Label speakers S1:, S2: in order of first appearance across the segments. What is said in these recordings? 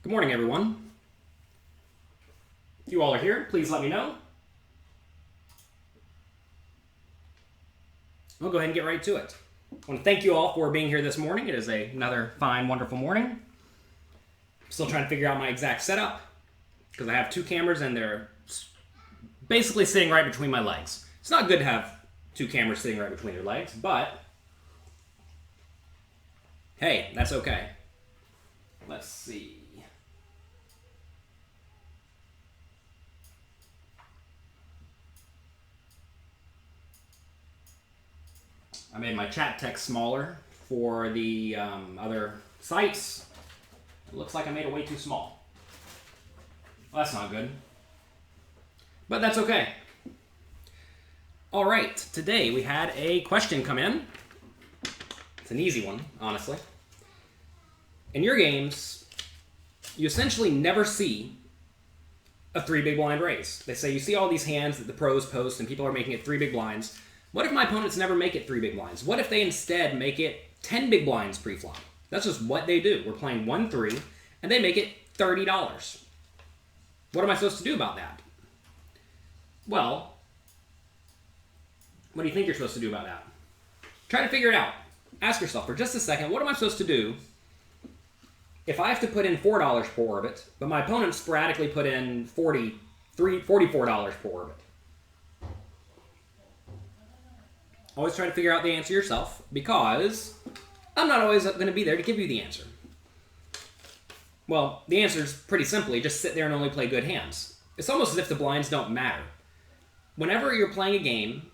S1: Good morning, everyone. If you all are here, please let me know. We'll go ahead and get right to it. I want to thank you all for being here this morning. It is another fine, wonderful morning. I'm still trying to figure out my exact setup because I have two cameras and they're basically sitting right between my legs. It's not good to have two cameras sitting right between your legs, but hey, that's okay. Let's see. I made my chat text smaller for the other sites. It looks like I made it way too small. Well, that's not good. But that's okay. All right, today we had a question come in. It's an easy one, honestly. In your games, you essentially never see a 3 big blind raise. They say you see all these hands that the pros post and people are making it 3 big blinds. What if my opponents never make it 3 big blinds? What if they instead make it 10 big blinds pre-flop? That's just what they do. We're playing 1-3, and they make it $30. What am I supposed to do about that? Well, what do you think you're supposed to do about that? Try to figure it out. Ask yourself for just a second, what am I supposed to do if I have to put in $4 per orbit, but my opponents sporadically put in $44 per orbit? Always try to figure out the answer yourself, because I'm not always going to be there to give you the answer. Well, the answer is pretty simply, just sit there and only play good hands. It's almost as if the blinds don't matter. Whenever you're playing a game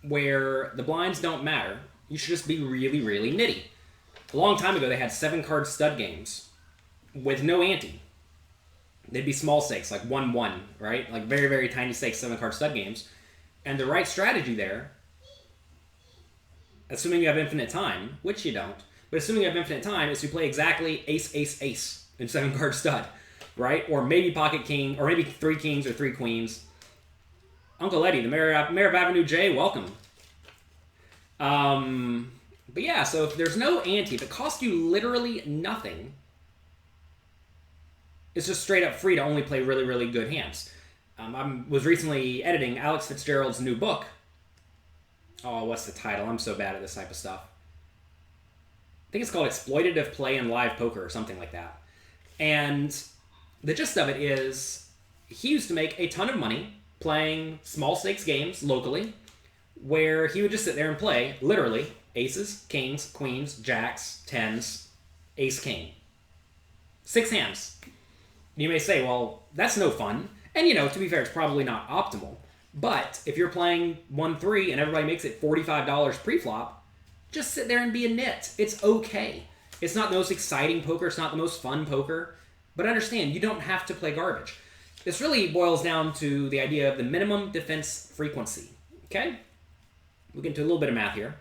S1: where the blinds don't matter, you should just be really, really nitty. A long time ago, they had 7-card stud games with no ante. They'd be small stakes, like 1-1, right? Like very, very tiny stakes 7-card stud games. And the right strategy there, assuming you have infinite time, which you don't, but assuming you have infinite time, is to play exactly ace, ace, ace in 7-card stud, right? Or maybe pocket king, or maybe 3 kings or 3 queens. Uncle Eddie, the Mayor of Avenue J, welcome. But yeah, so if there's no ante, if it costs you literally nothing, it's just straight up free to only play really, really good hands. I was recently editing Alex Fitzgerald's new book. Oh, what's the title? I'm so bad at this type of stuff. I think it's called Exploitative Play in Live Poker or something like that. And the gist of it is he used to make a ton of money playing small stakes games locally where he would just sit there and play, literally, aces, kings, queens, jacks, tens, ace, king. 6 hands. You may say, well, that's no fun. And, to be fair, it's probably not optimal. But if you're playing 1-3 and everybody makes it $45 pre-flop, just sit there and be a nit. It's okay. It's not the most exciting poker. It's not the most fun poker. But understand, you don't have to play garbage. This really boils down to the idea of the minimum defense frequency. Okay? We'll get into a little bit of math here.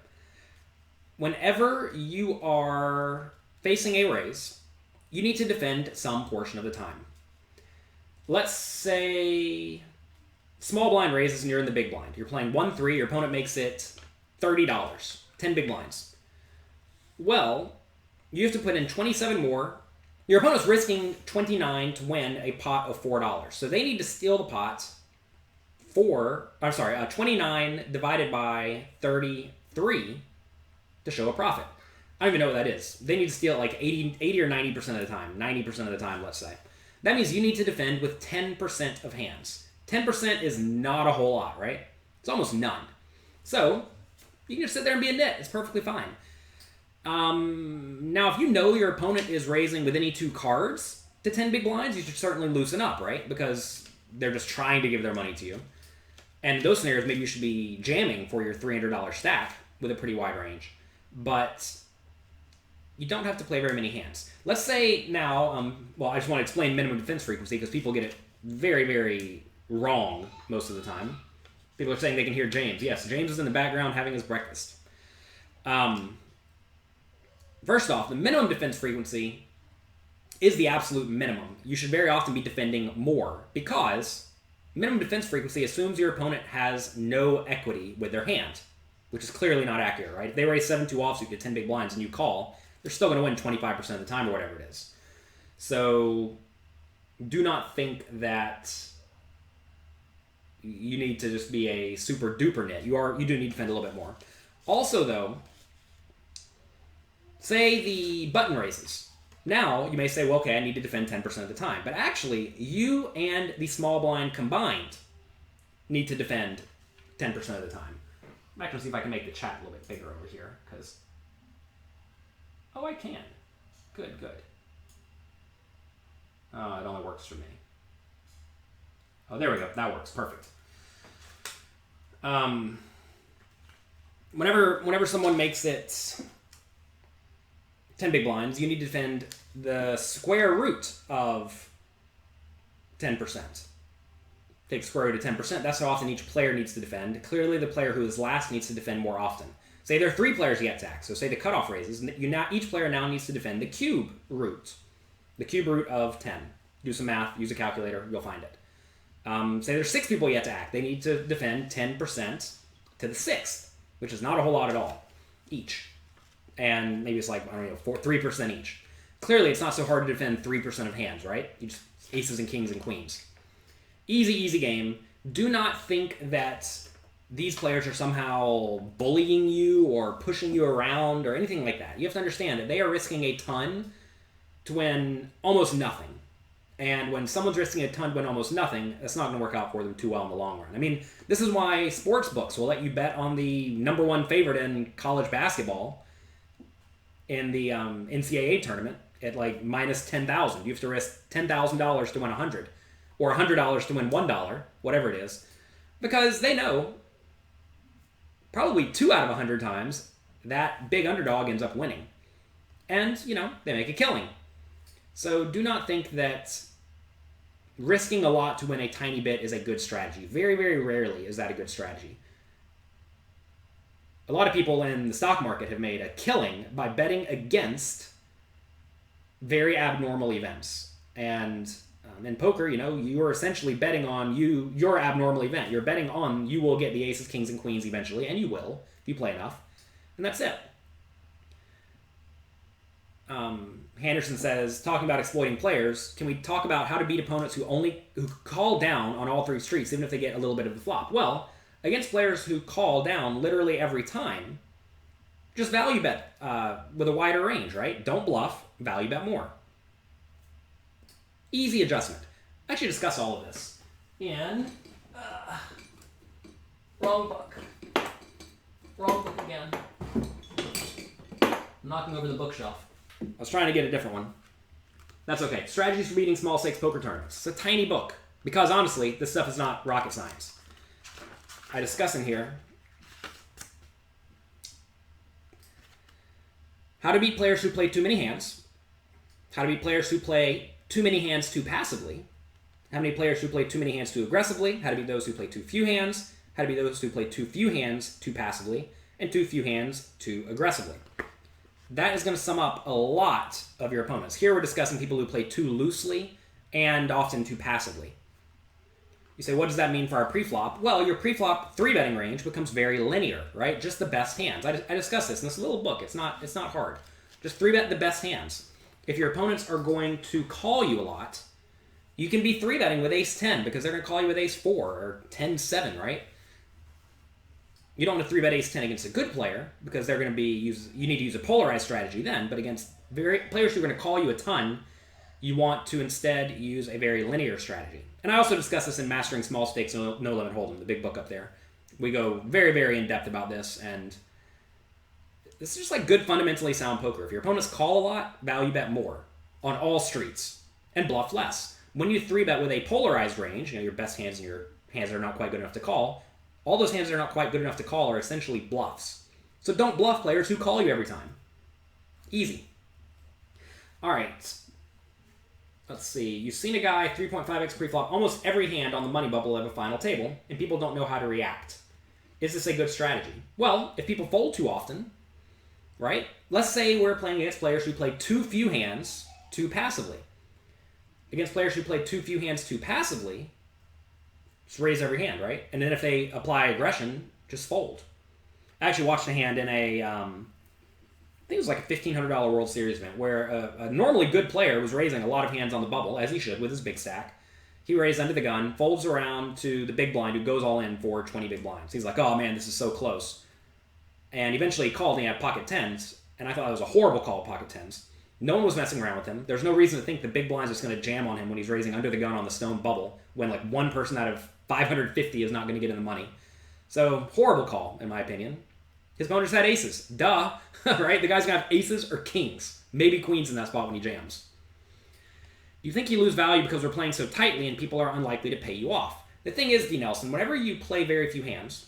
S1: Whenever you are facing a raise, you need to defend some portion of the time. Let's say small blind raises and you're in the big blind. You're playing 1-3, your opponent makes it $30, 10 big blinds. Well, you have to put in 27 more. Your opponent's risking 29 to win a pot of $4. So they need to steal the pot 29 divided by 33 to show a profit. I don't even know what that is. They need to steal it like 80 or 90% of the time. 90% of the time, let's say. That means you need to defend with 10% of hands. 10% is not a whole lot, right? It's almost none. So, you can just sit there and be a nit. It's perfectly fine. Now, if you know your opponent is raising with any 2 cards to 10 big blinds, you should certainly loosen up, right? Because they're just trying to give their money to you. And in those scenarios, maybe you should be jamming for your $300 stack with a pretty wide range. But you don't have to play very many hands. Let's say now, I just want to explain minimum defense frequency because people get it very, very wrong most of the time. People are saying they can hear James. Yes, James is in the background having his breakfast. First off, the minimum defense frequency is the absolute minimum. You should very often be defending more because minimum defense frequency assumes your opponent has no equity with their hand, which is clearly not accurate, right? If they raise 7-2 offsuit to 10 big blinds and you call, they're still going to win 25% of the time or whatever it is. So do not think that you need to just be a super duper nit. You do need to defend a little bit more. Also, though, say the button raises. Now, you may say, well, okay, I need to defend 10% of the time. But actually, you and the small blind combined need to defend 10% of the time. I'm actually see if I can make the chat a little bit bigger over here, because... Oh, I can. Good. Oh, it only works for me. Oh, there we go. That works. Perfect. Whenever someone makes it 10 big blinds, you need to defend the square root of 10%. Take square root of 10%. That's how often each player needs to defend. Clearly, the player who is last needs to defend more often. Say there are 3 players yet to act. So say the cutoff raises. Each player now needs to defend the cube root. The cube root of 10. Do some math. Use a calculator. You'll find it. Say there's 6 people yet to act. They need to defend 10% to the 6th, which is not a whole lot at all, each. And maybe it's like, 3% each. Clearly, it's not so hard to defend 3% of hands, right? You just aces and kings and queens. Easy game. Do not think that these players are somehow bullying you or pushing you around or anything like that. You have to understand that they are risking a ton to win almost nothing. And when someone's risking a ton to win almost nothing, that's not going to work out for them too well in the long run. I mean, this is why sports books will let you bet on the number 1 favorite in college basketball in the NCAA tournament at like minus 10,000. You have to risk $10,000 to win 100, or $100 to win $1, whatever it is, because they know probably 2 out of 100 times that big underdog ends up winning. And, they make a killing. So do not think that risking a lot to win a tiny bit is a good strategy. Very, very rarely is that a good strategy. A lot of people in the stock market have made a killing by betting against very abnormal events. And in poker, you are essentially betting on your abnormal event. You're betting on you will get the aces, kings, and queens eventually, and you will if you play enough. And that's it. Henderson says, talking about exploiting players, can we talk about how to beat opponents who call down on all 3 streets, even if they get a little bit of the flop? Well, against players who call down literally every time, just value bet with a wider range, right? Don't bluff, value bet more. Easy adjustment. I should discuss all of this in... wrong book. Wrong book again. I'm knocking over the bookshelf. I was trying to get a different one. That's okay. Strategies for beating small stakes poker tournaments. It's a tiny book. Because honestly, this stuff is not rocket science. I discuss in here how to beat players who play too many hands, how to beat players who play too many hands too passively, how many players who play too many hands too aggressively, how to beat those who play too few hands, how to beat those who play too few hands too passively, and too few hands too aggressively. That is going to sum up a lot of your opponents. Here we're discussing people who play too loosely and often too passively. You say, what does that mean for our preflop? Well, your preflop 3-betting range becomes very linear, right? Just the best hands. I discussed this in this little book. It's not hard. Just 3-bet the best hands. If your opponents are going to call you a lot, you can be 3-betting with ace-10 because they're going to call you with ace-4 or 10-7, right? You don't want to 3-bet ace-10 against a good player because they're going to be you need to use a polarized strategy then, but against players who are going to call you a ton, you want to instead use a very linear strategy. And I also discuss this in Mastering Small Stakes No Limit Hold'em, the big book up there. We go very, very in-depth about this, and this is just like good, fundamentally sound poker. If your opponents call a lot, value bet more on all streets and bluff less. When you 3-bet with a polarized range, your best hands and your hands that are not quite good enough to call, all those hands that are not quite good enough to call are essentially bluffs. So don't bluff players who call you every time. Easy. All right. Let's see. You've seen a guy 3.5x preflop almost every hand on the money bubble of a final table, and people don't know how to react. Is this a good strategy? Well, if people fold too often, right? Let's say we're playing against players who play too few hands too passively. Against players who play too few hands too passively, just raise every hand, right? And then if they apply aggression, just fold. I actually watched a hand in a think it was like a $1,500 World Series event where a normally good player was raising a lot of hands on the bubble, as he should with his big stack. He raised under the gun, folds around to the big blind, who goes all in for 20 big blinds. He's like, oh man, this is so close. And eventually he called and he had pocket tens, and I thought it was a horrible call, pocket tens. No one was messing around with him. There's no reason to think the big blind's just going to jam on him when he's raising under the gun on the stone bubble, when like one person out of 550 is not going to get in the money. So, horrible call, in my opinion. His opponent just had aces. Duh. Right? The guy's going to have aces or kings. Maybe queens in that spot when he jams. You think you lose value because we're playing so tightly and people are unlikely to pay you off. The thing is, D. Nelson, whenever you play very few hands,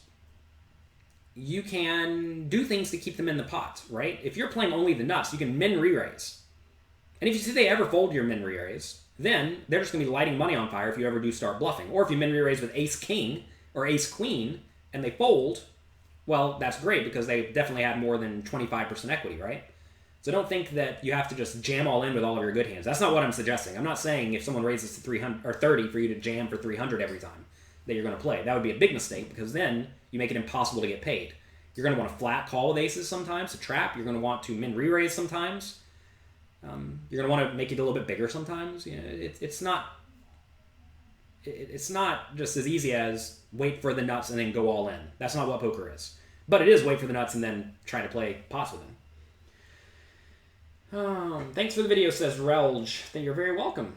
S1: you can do things to keep them in the pot, right? If you're playing only the nuts, you can min re-raise. And if you see they ever fold your min re-raise, then they're just going to be lighting money on fire if you ever do start bluffing. Or if you min re-raise with ace-king or ace-queen and they fold, well, that's great because they definitely had more than 25% equity, right? So don't think that you have to just jam all in with all of your good hands. That's not what I'm suggesting. I'm not saying if someone raises to 300 or 30 for you to jam for 300 every time that you're going to play. That would be a big mistake because then you make it impossible to get paid. You're going to want to flat call with aces sometimes to trap. You're going to want to min re-raise sometimes. You're going to want to make it a little bit bigger sometimes. You know, it's not just as easy as wait for the nuts and then go all in. That's not what poker is. But it is wait for the nuts and then try to play pots with them. Thanks for the video, says Relge. You're very welcome.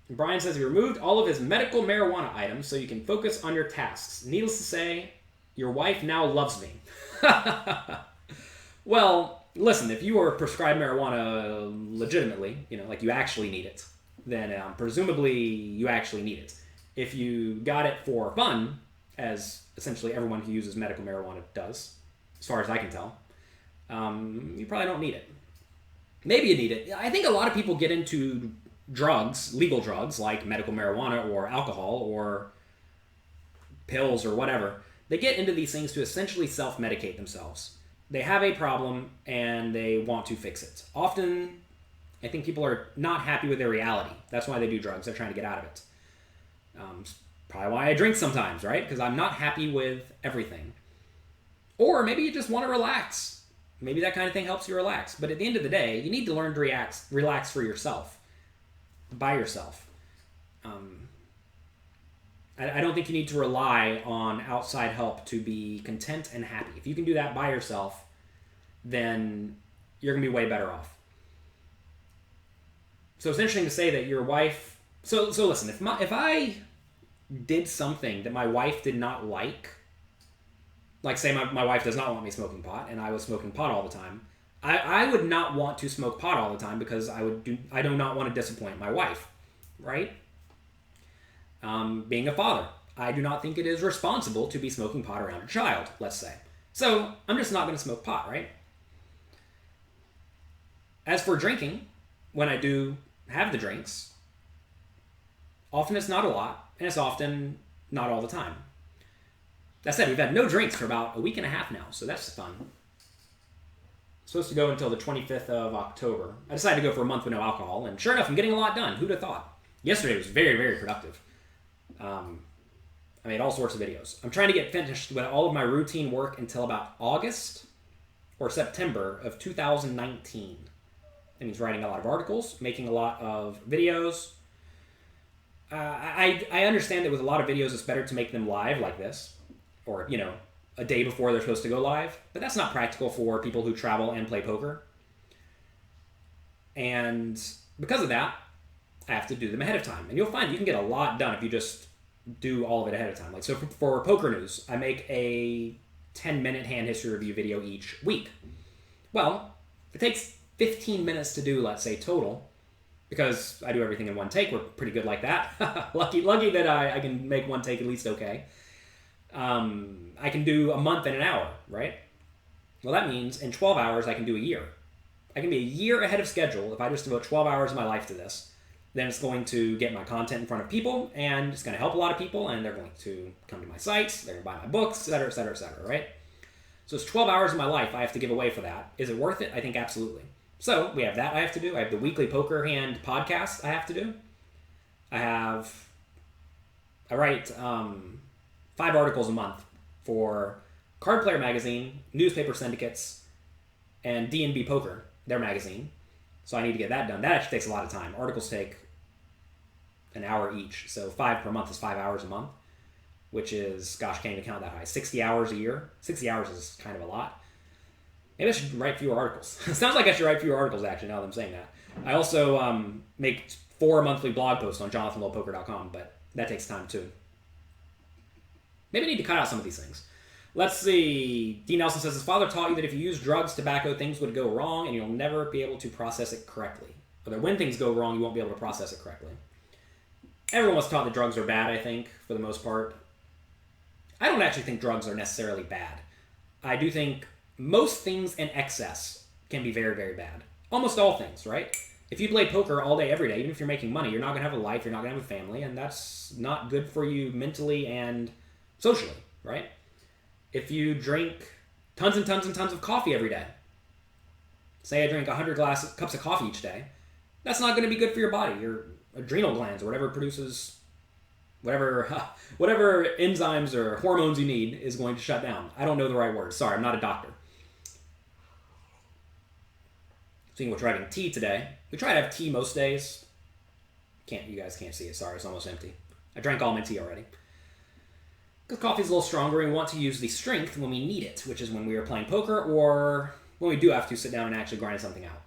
S1: Brian says he removed all of his medical marijuana items so you can focus on your tasks. Needless to say, your wife now loves me. Well, listen, if you are prescribed marijuana legitimately, you know, like you actually need it, then presumably you actually need it. If you got it for fun, as essentially everyone who uses medical marijuana does, as far as I can tell, you probably don't need it. Maybe you need it. I think a lot of people get into drugs, legal drugs, like medical marijuana or alcohol or pills or whatever. They get into these things to essentially self-medicate themselves. They have a problem and they want to fix it. Often, I think people are not happy with their reality. That's why they do drugs. They're trying to get out of it. Probably why I drink sometimes, right? Because I'm not happy with everything. Or maybe you just want to relax. Maybe that kind of thing helps you relax. But at the end of the day, you need to learn to relax for yourself. By yourself. I don't think you need to rely on outside help to be content and happy. If you can do that by yourself, then you're going to be way better off. So it's interesting to say that your wife... So listen, if I did something that my wife did not like say my wife does not want me smoking pot, and I was smoking pot all the time, I would not want to smoke pot all the time because I do not want to disappoint my wife, right? Being a father, I do not think it is responsible to be smoking pot around a child, let's say. So I'm just not going to smoke pot, right? As for drinking, when I do have the drinks, often it's not a lot, and it's often not all the time. That said, we've had no drinks for about a week and a half now, so that's fun. Supposed to go until the 25th of October. I decided to go for a month with no alcohol, and sure enough, I'm getting a lot done. Who'd have thought? Yesterday was very, very productive. I made all sorts of videos. I'm trying to get finished with all of my routine work until about August or September of 2019. That means writing a lot of articles, making a lot of videos. I understand that with a lot of videos, it's better to make them live like this, or, you know, a day before they're supposed to go live, but that's not practical for people who travel and play poker. And because of that, I have to do them ahead of time. And you'll find you can get a lot done if you just do all of it ahead of time. Like, so for Poker News, I make a 10-minute hand history review video each week. Well, it takes 15 minutes to do, let's say, total, because I do everything in one take. We're pretty good like that. lucky that I can make one take at least okay. I can do a month in an hour, right? Well, that means in 12 hours, I can do a year. I can be a year ahead of schedule if I just devote 12 hours of my life to this. Then it's going to get my content in front of people, and it's going to help a lot of people, and they're going to come to my sites, they're going to buy my books, etc., etc., etc., right? So it's 12 hours of my life I have to give away for that. Is it worth it? I think absolutely. So we have that I have to do. I have the weekly Poker Hand podcast I have to do. I write 5 articles a month for Card Player Magazine, Newspaper Syndicates, and D&B Poker, their magazine. So I need to get that done. That actually takes a lot of time. Articles take an hour each. So 5 per month is 5 hours a month, which is, gosh, can't even count that high. 60 hours a year. 60 hours is kind of a lot. Maybe I should write fewer articles. Sounds like I should write fewer articles, actually, now that I'm saying that. I also make 4 monthly blog posts on jonathanlowpoker.com, but that takes time too. Maybe I need to cut out some of these things. Let's see. D. Nelson says, his father taught you that if you use drugs, tobacco, things would go wrong and you'll never be able to process it correctly. Or that when things go wrong, you won't be able to process it correctly. Everyone was taught that drugs are bad, I think, for the most part. I don't actually think drugs are necessarily bad. I do think most things in excess can be very, very bad. Almost all things, right? If you play poker all day, every day, even if you're making money, you're not going to have a life, you're not going to have a family, and that's not good for you mentally and socially, right? If you drink tons and tons and tons of coffee every day, say I drink 100 cups of coffee each day, that's not going to be good for your body. Your adrenal glands or whatever produces whatever enzymes or hormones you need is going to shut down. I don't know the right word. Sorry, I'm not a doctor. Speaking of driving tea today, we try to have tea most days. You guys can't see it. Sorry, it's almost empty. I drank all my tea already. Because coffee's a little stronger and we want to use the strength when we need it, which is when we are playing poker or when we do have to sit down and actually grind something out.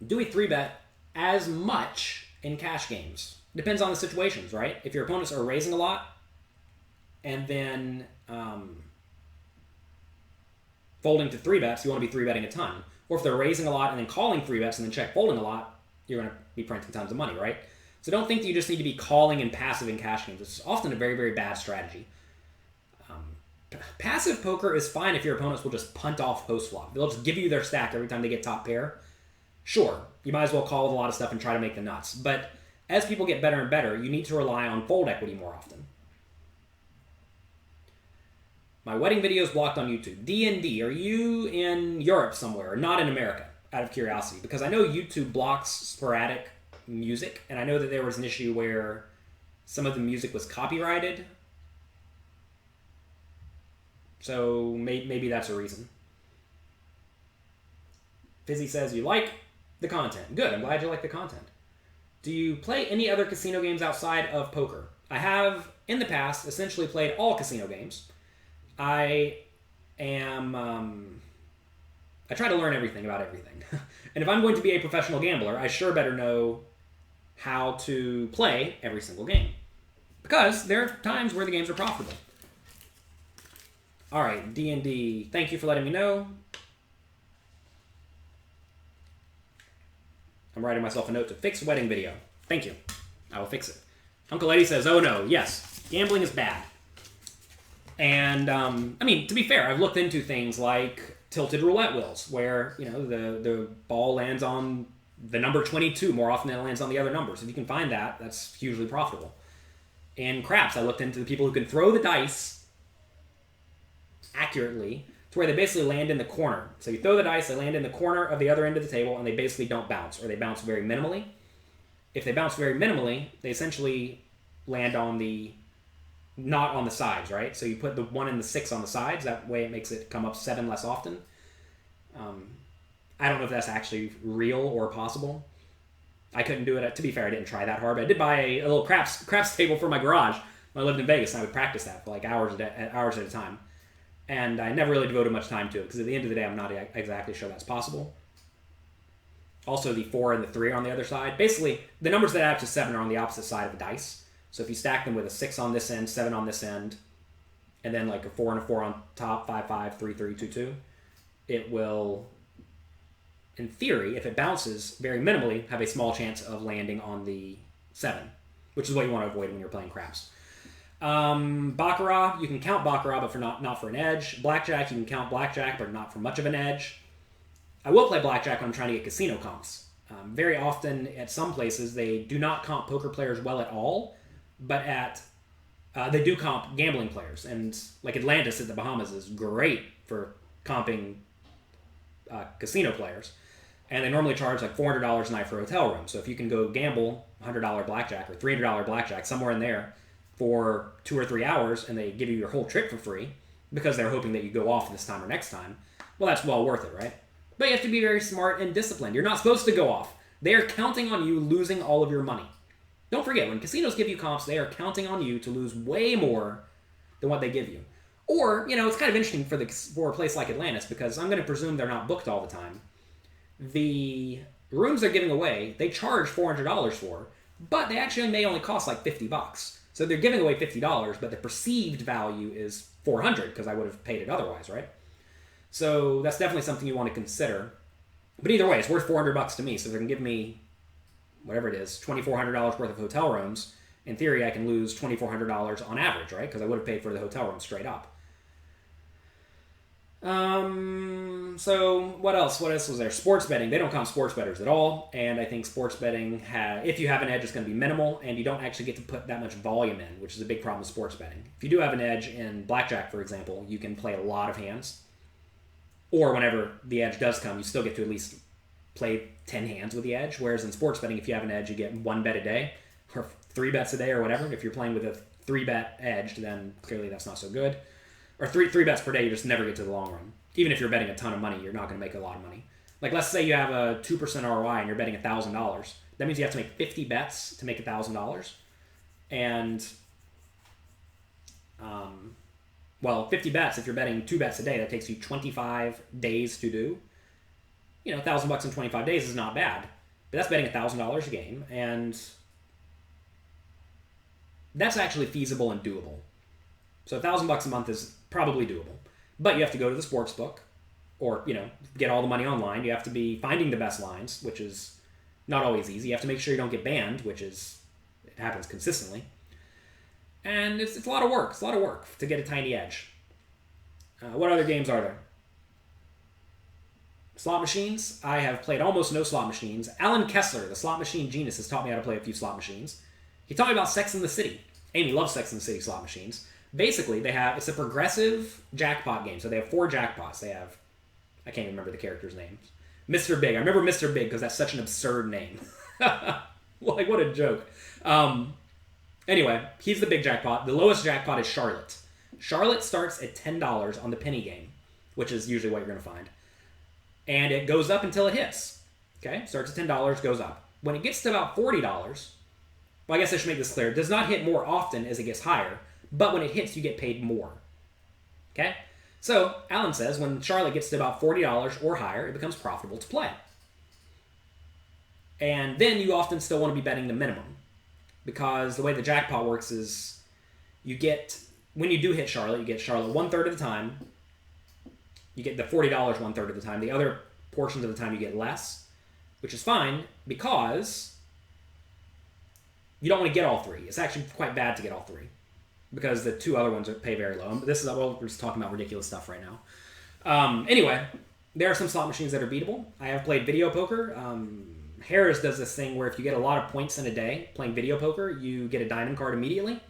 S1: Do we 3-bet as much in cash games? Depends on the situations, right? If your opponents are raising a lot and then folding to 3-bets, you want to be 3-betting a ton. Or if they're raising a lot and then calling 3-bets and then check folding a lot, you're going to be printing tons of money, right? So don't think that you just need to be calling and passive in cash games. It's often a very, very bad strategy. Passive poker is fine if your opponents will just punt off post-flop. They'll just give you their stack every time they get top pair. Sure, you might as well call with a lot of stuff and try to make the nuts. But as people get better and better, you need to rely on fold equity more often. My wedding video is blocked on YouTube. D&D, are you in Europe somewhere or not in America? Out of curiosity, because I know YouTube blocks sporadic music, and I know that there was an issue where some of the music was copyrighted. So maybe that's a reason. Fizzy says you like the content. Good, I'm glad you like the content. Do you play any other casino games outside of poker? I have, in the past, essentially played all casino games. I try to learn everything about everything. And if I'm going to be a professional gambler, I sure better know how to play every single game. Because there are times where the games are profitable. All right, D&D, thank you for letting me know. I'm writing myself a note to fix wedding video. Thank you. I will fix it. Uncle Eddie says, oh no, yes, gambling is bad. And, I mean, to be fair, I've looked into things like tilted roulette wheels, where, you know, the ball lands on the number 22 more often than it lands on the other numbers. If you can find that, that's hugely profitable. In craps, I looked into the people who can throw the dice accurately to where they basically land in the corner. So you throw the dice, they land in the corner of the other end of the table, and they basically don't bounce, or they bounce very minimally. If they bounce very minimally, they essentially land on not on the sides, right? So you put the 1 and the 6 on the sides. That way it makes it come up 7 less often. I don't know if that's actually real or possible. I couldn't do it. To be fair, I didn't try that hard, but I did buy a little craps table for my garage when I lived in Vegas, and I would practice that for like hours at a time. And I never really devoted much time to it, because at the end of the day, I'm not exactly sure that's possible. Also, the 4 and the 3 are on the other side. Basically, the numbers that add up to 7 are on the opposite side of the dice. So if you stack them with a 6 on this end, 7 on this end, and then like a 4 and a 4 on top, 5, 5, 3, 3, 2, 2, it will, in theory, if it bounces very minimally, have a small chance of landing on the 7, which is what you want to avoid when you're playing craps. Baccarat, you can count Baccarat, but not for an edge. Blackjack, you can count Blackjack, but not for much of an edge. I will play Blackjack when I'm trying to get casino comps. Very often, at some places, they do not comp poker players well at all, but they do comp gambling players. And like Atlantis at the Bahamas is great for comping casino players. And they normally charge like $400 a night for a hotel room. So if you can go gamble $100 blackjack or $300 blackjack, somewhere in there, for 2 or 3 hours, and they give you your whole trip for free, because they're hoping that you go off this time or next time, well, that's well worth it, right? But you have to be very smart and disciplined. You're not supposed to go off. They are counting on you losing all of your money. Don't forget, when casinos give you comps, they are counting on you to lose way more than what they give you. Or, it's kind of interesting for a place like Atlantis, because I'm going to presume they're not booked all the time. The rooms they're giving away, they charge $400 for, but they actually may only cost like $50. So they're giving away $50, but the perceived value is $400 because I would have paid it otherwise, right? So that's definitely something you want to consider. But either way, it's worth $400 to me. So they're going to give me, whatever it is, $2,400 worth of hotel rooms. In theory, I can lose $2,400 on average, right? Because I would have paid for the hotel room straight up. So what else? What else was there? Sports betting. They don't count sports bettors at all. And I think sports betting, if you have an edge, it's going to be minimal. And you don't actually get to put that much volume in, which is a big problem with sports betting. If you do have an edge in blackjack, for example, you can play a lot of hands. Or whenever the edge does come, you still get to at least play 10 hands with the edge. Whereas in sports betting, if you have an edge, you get 1 bet a day. Or 3 bets a day or whatever. If you're playing with a 3-bet edge, then clearly that's not so good. Or three bets per day, you just never get to the long run. Even if you're betting a ton of money, you're not going to make a lot of money. Like, let's say you have a 2% ROI and you're betting $1,000. That means you have to make 50 bets to make $1,000. And, 50 bets, if you're betting 2 bets a day, that takes you 25 days to do. $1,000 in 25 days is not bad. But that's betting $1,000 a game, and that's actually feasible and doable. So $1,000 a month is probably doable. But you have to go to the sports book or, get all the money online. You have to be finding the best lines, which is not always easy. You have to make sure you don't get banned, it happens consistently. And it's a lot of work. It's a lot of work to get a tiny edge. What other games are there? Slot machines. I have played almost no slot machines. Alan Kessler, the slot machine genius, has taught me how to play a few slot machines. He taught me about Sex and the City. Amy loves Sex and the City slot machines. Basically, it's a progressive jackpot game. So they have 4 jackpots. They have, I can't even remember the characters' names. Mr. Big. I remember Mr. Big because that's such an absurd name. Like, what a joke. Anyway, he's the big jackpot. The lowest jackpot is Charlotte. Charlotte starts at $10 on the penny game, which is usually what you're going to find. And it goes up until it hits. Okay? Starts at $10, goes up. When it gets to about $40, well, I guess I should make this clear. It does not hit more often as it gets higher. But when it hits, you get paid more. Okay? So, Alan says when Charlotte gets to about $40 or higher, it becomes profitable to play. And then you often still want to be betting the minimum. Because the way the jackpot works is when you do hit Charlotte, you get Charlotte 1/3 of the time. You get the $40 1/3 of the time. The other portions of the time you get less, which is fine because you don't want to get all 3. It's actually quite bad to get all 3. Because the 2 other ones pay very low. We're just talking about ridiculous stuff right now. Anyway, there are some slot machines that are beatable. I have played video poker. Harris does this thing where if you get a lot of points in a day playing video poker, you get a diamond card immediately.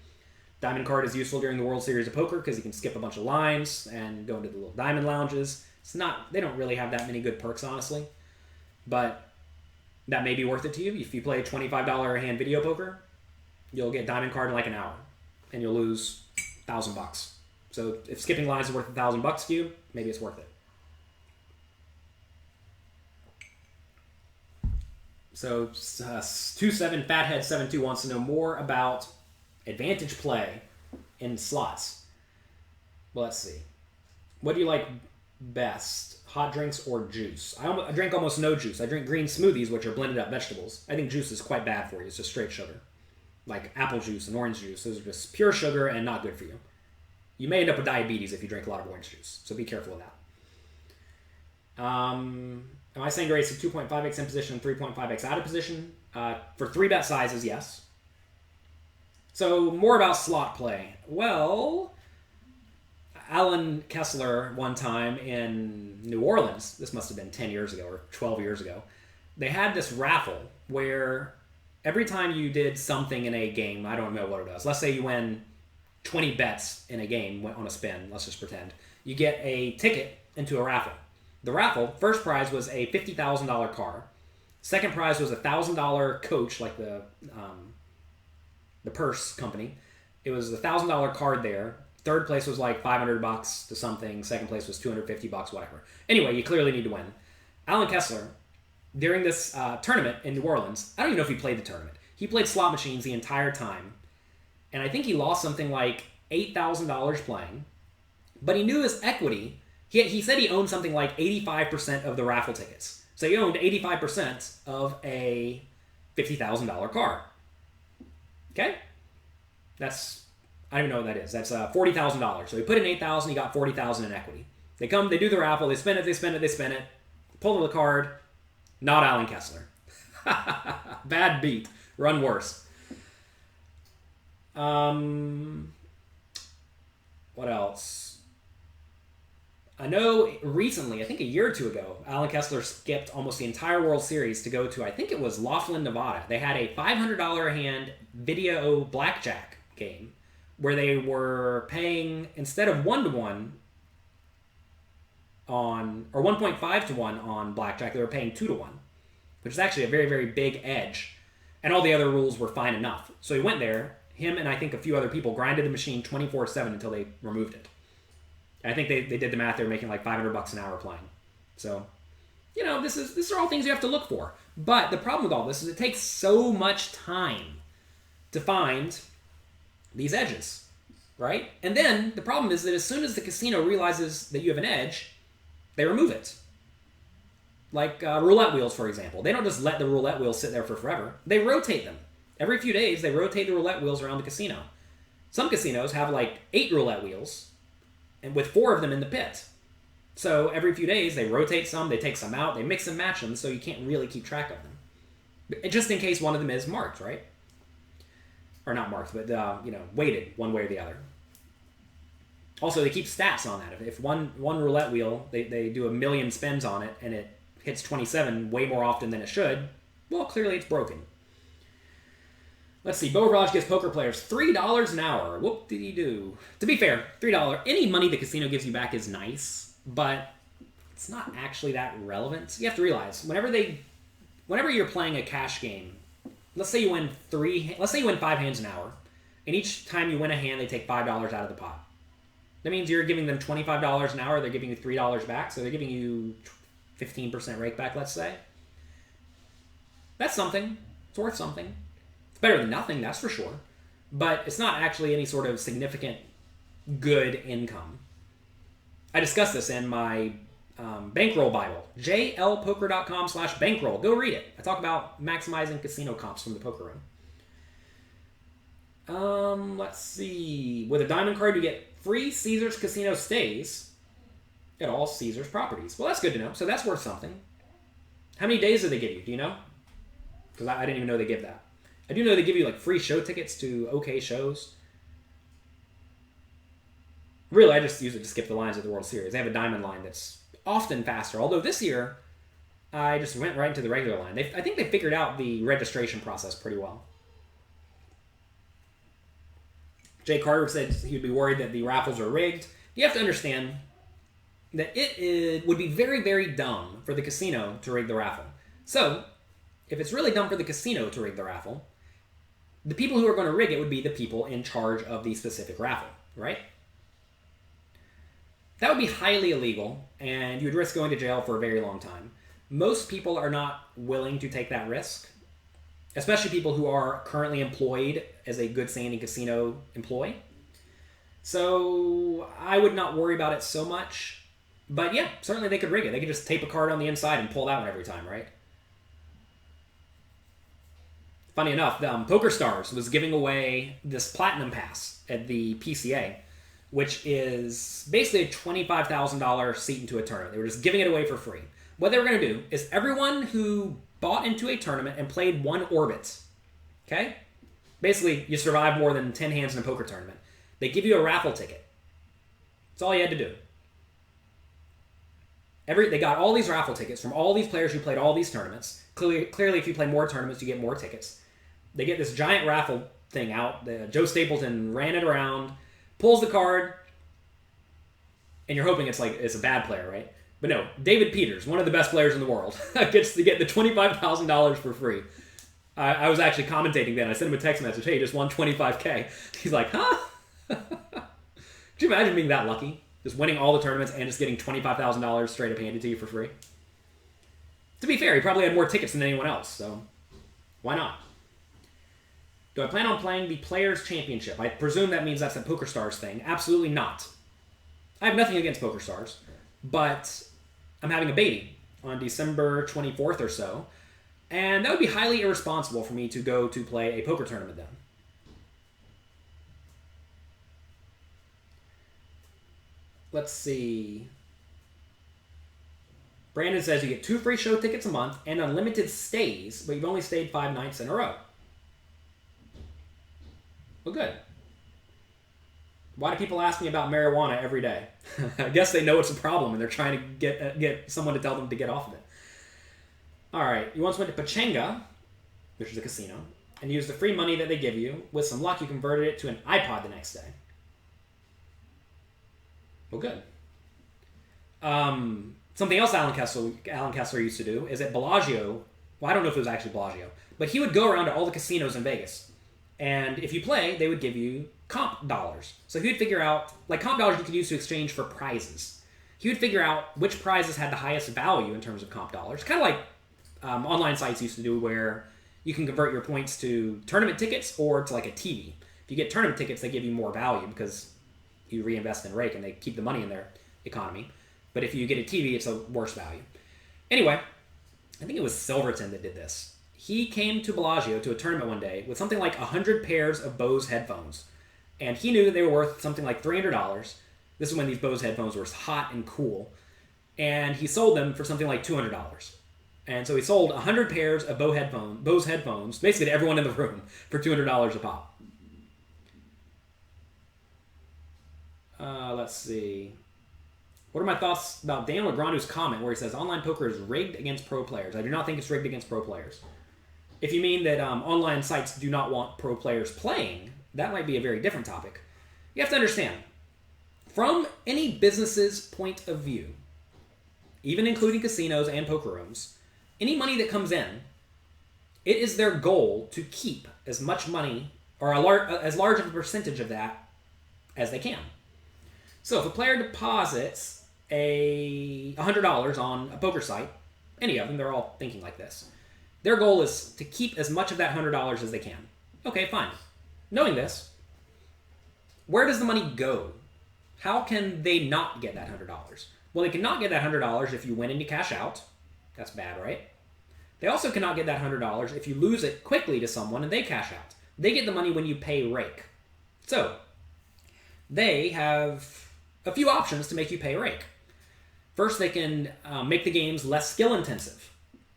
S1: Diamond card is useful during the World Series of Poker because you can skip a bunch of lines and go into the little diamond lounges. They don't really have that many good perks, honestly. But that may be worth it to you. If you play $25 a hand video poker, you'll get diamond card in like an hour. And you'll lose $1,000. So if skipping lines is worth $1,000 to you, maybe it's worth it. So 27 Fathead 72 wants to know more about advantage play in slots. Well, let's see. What do you like best? Hot drinks or juice? I drink almost no juice. I drink green smoothies, which are blended up vegetables. I think juice is quite bad for you. It's just straight sugar. Like apple juice and orange juice. Those are just pure sugar and not good for you. You may end up with diabetes if you drink a lot of orange juice. So be careful of that. Am I saying rates of 2.5x in position and 3.5x out of position? For 3-bet sizes, yes. So more about slot play. Well, Alan Kessler one time in New Orleans, this must have been 10 years ago or 12 years ago, they had this raffle where every time you did something in a game, I don't know what it was. Let's say you win 20 bets in a game on a spin, let's just pretend. You get a ticket into a raffle. The raffle, first prize was a $50,000 car. Second prize was a $1,000 coach, like the purse company. It was a $1,000 card there. Third place was like $500 to something. Second place was $250, whatever. Anyway, you clearly need to win. Alan Kessler, during this tournament in New Orleans, I don't even know if he played the tournament. He played slot machines the entire time. And I think he lost something like $8,000 playing. But he knew his equity. He said he owned something like 85% of the raffle tickets. So he owned 85% of a $50,000 car. Okay? That's, I don't even know what that is. That's $40,000. So he put in $8,000, he got $40,000 in equity. They come, they do the raffle, they spin it. Pull the card. Not Alan Kessler. Bad beat. Run worse. What else? I know recently, I think a year or two ago, Alan Kessler skipped almost the entire World Series to go to, I think it was Laughlin, Nevada. They had a $500 a hand video blackjack game where they were paying, instead of 1-to-1 on, or 1.5-to-1 on blackjack, they were paying 2-to-1, which is actually a very, very big edge. And all the other rules were fine enough. So he went there, him and I think a few other people grinded the machine 24/7 until they removed it. I think they did the math. They were making like $500 an hour playing. So, you know, these are all things you have to look for. But the problem with all this is it takes so much time to find these edges, right? And then the problem is that as soon as the casino realizes that you have an edge, they remove it. Like roulette wheels, for example. They don't just let the roulette wheels sit there for forever. They rotate them. Every few days, they rotate the roulette wheels around the casino. Some casinos have like 8 roulette wheels, and with 4 of them in the pit. So every few days, they rotate some, they take some out, they mix and match them, so you can't really keep track of them. Just in case one of them is marked, right? Or not marked, but, weighted one way or the other. Also, they keep stats on that. If one roulette wheel, they do 1 million spins on it, and it hits 27 way more often than it should, well, clearly it's broken. Let's see. Beau Raj gives poker players $3 an hour. Whoop did he do? To be fair, $3. Any money the casino gives you back is nice, but it's not actually that relevant. You have to realize whenever you're playing a cash game, let's say you win 5 hands an hour, and each time you win a hand, they take $5 out of the pot. That means you're giving them $25 an hour. They're giving you $3 back, so they're giving you 15% rake back. Let's say that's something. It's worth something. Better than nothing, that's for sure. But it's not actually any sort of significant good income. I discussed this in my bankroll Bible, jlpoker.com/bankroll. Go read it. I talk about maximizing casino comps from the poker room. Let's see. With a diamond card, you get free Caesars Casino stays at all Caesars properties. Well, that's good to know. So that's worth something. How many days do they give you? Do you know? Because I didn't even know they give that. I do know they give you like free show tickets to okay shows. Really, I just use it to skip the lines at the World Series. They have a diamond line that's often faster. Although this year, I just went right into the regular line. I think they figured out the registration process pretty well. Jay Carter said he would be worried that the raffles are rigged. You have to understand that it would be very, very dumb for the casino to rig the raffle. So, if it's really dumb for the casino to rig the raffle, the people who are going to rig it would be the people in charge of the specific raffle, right? That would be highly illegal, and you would risk going to jail for a very long time. Most people are not willing to take that risk, especially people who are currently employed as a good standing casino employee. So I would not worry about it so much. But yeah, certainly they could rig it. They could just tape a card on the inside and pull that one every time, right? Funny enough, PokerStars was giving away this Platinum Pass at the PCA, which is basically a $25,000 seat into a tournament. They were just giving it away for free. What they were going to do is everyone who bought into a tournament and played one orbit, okay? Basically, you survive more than 10 hands in a poker tournament. They give you a raffle ticket. That's all you had to do. They got all these raffle tickets from all these players who played all these tournaments. Clearly, if you play more tournaments, you get more tickets. They get this giant raffle thing out. Joe Stapleton ran it around, pulls the card, and you're hoping it's a bad player, right? But no, David Peters, one of the best players in the world, gets to get the $25,000 for free. I was actually commentating then. I sent him a text message, hey, you just won $25K. He's like, huh? you imagine being that lucky? Just winning all the tournaments and just getting $25,000 straight up handed to you for free? To be fair, he probably had more tickets than anyone else, so why not? Do I plan on playing the Players' Championship? I presume that means that's the PokerStars thing. Absolutely not. I have nothing against PokerStars, but I'm having a baby on December 24th or so, and that would be highly irresponsible for me to go to play a poker tournament then. Let's see. Brandon says you get 2 free show tickets a month and unlimited stays, but you've only stayed 5 nights in a row. Well, good. Why do people ask me about marijuana every day? I guess they know it's a problem and they're trying to get someone to tell them to get off of it. All right. You once went to Pechanga, which is a casino, and used the free money that they give you. With some luck, you converted it to an iPod the next day. Well, good. Something else Alan Kessler used to do is at Bellagio. Well, I don't know if it was actually Bellagio, but he would go around to all the casinos in Vegas. And if you play, they would give you comp dollars. So he would figure out, like comp dollars you could use to exchange for prizes. He would figure out which prizes had the highest value in terms of comp dollars. Kind of like online sites used to do where you can convert your points to tournament tickets or to like a TV. If you get tournament tickets, they give you more value because you reinvest in Rake and they keep the money in their economy. But if you get a TV, it's a worse value. Anyway, I think it was Silverton that did this. He came to Bellagio to a tournament one day with something like 100 pairs of Bose headphones. And he knew that they were worth something like $300. This is when these Bose headphones were hot and cool. And he sold them for something like $200. And so he sold 100 pairs of Bose headphones, basically to everyone in the room, for $200 a pop. Let's see. What are my thoughts about Dan Legrandu's comment where he says online poker is rigged against pro players? I do not think it's rigged against pro players. If you mean that online sites do not want pro players playing, that might be a very different topic. You have to understand, from any business's point of view, even including casinos and poker rooms, any money that comes in, it is their goal to keep as much money or as large of a percentage of that as they can. So if a player deposits $100 on a poker site, any of them, they're all thinking like this. Their goal is to keep as much of that $100 as they can. Okay, fine. Knowing this, where does the money go? How can they not get that $100? Well, they cannot get that $100 if you win and you cash out. That's bad, right? They also cannot get that $100 if you lose it quickly to someone and they cash out. They get the money when you pay rake. So, they have a few options to make you pay rake. First, they can make the games less skill intensive.